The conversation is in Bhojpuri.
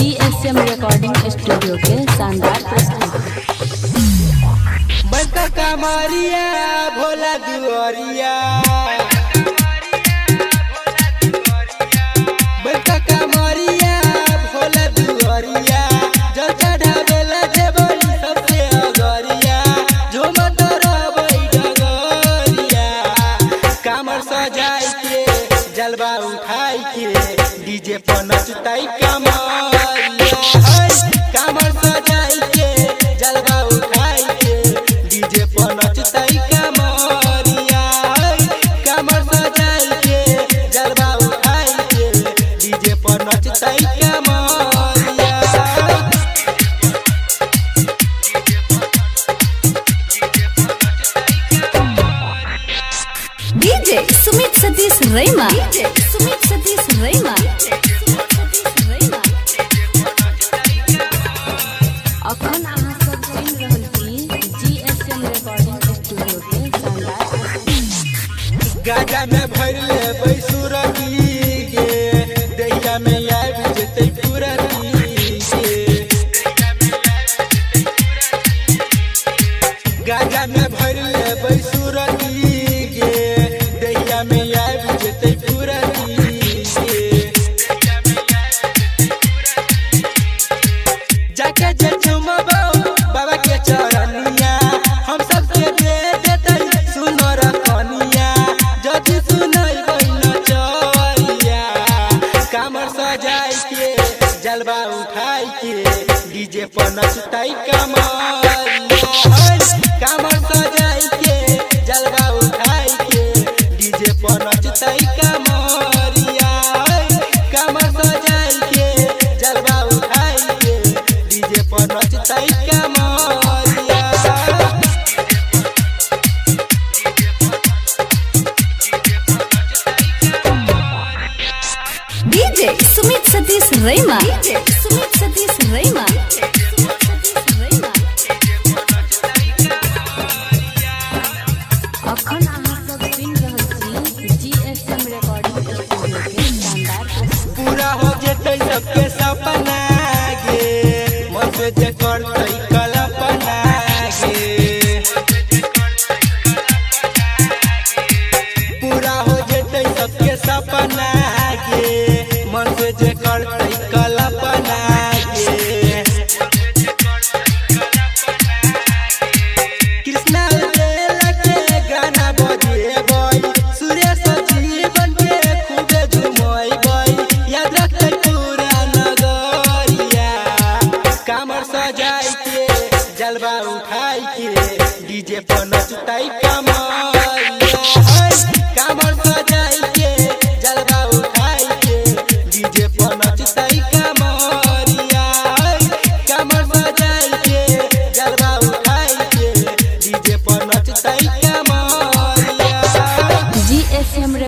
GSM रिकॉर्डिंग स्टूडियो के शानदार प्रस्तुति। बड़का कमरिया भोला दुआरिया, बड़का कमरिया भोला दुआरिया, जो चढ़ावेला जेबरी सबसे अगरिया, जो मत रबै डगरिया, कमर सजाई के जलवा उठाई के डीजे पर नचताई कमरिया, कमर सजाई के जलवा उठाई के डीजे पर नचताई कमरिया, कमर सजाई के जलवा उठाई के डीजे पर नचताई कमरिया। डीजे सुमित सतीश रैमा, सुमित सतीश रैमा। अखन अहाँ सब सुनि रहल छी GSM रिकॉर्डिंग स्टूडियो के शानदार प्रस्तुति। गाजा में भरले बैसुरती के दैया में आबि जेतै पुरती के, गाजा में भरले बैसुरती के दैया में आबि जेतै पुरती के, जाके जे चुमबौ बाबा के चरनिया, हम सबके दे देतै सुनर कनिया, जदि सुनैबै नचैया, कमर सजाई के जलवा उठाई के डीजे पर नचतै कमरिया, कमर सजाई के जलवा उठाई के डीजे पर नचतै कमरिया, कमर सजाई के जलवा उठाई के डीजे पर नचतै कमरिया। डीजे सुमित सतीश रैमा, सुमित सतीश रैमा। अखन अहाँ सब सुनि रहल छी GSM रिकॉर्डिंग स्टूडियो के शानदार प्रस्तुति। पूरा हो जेतै सबके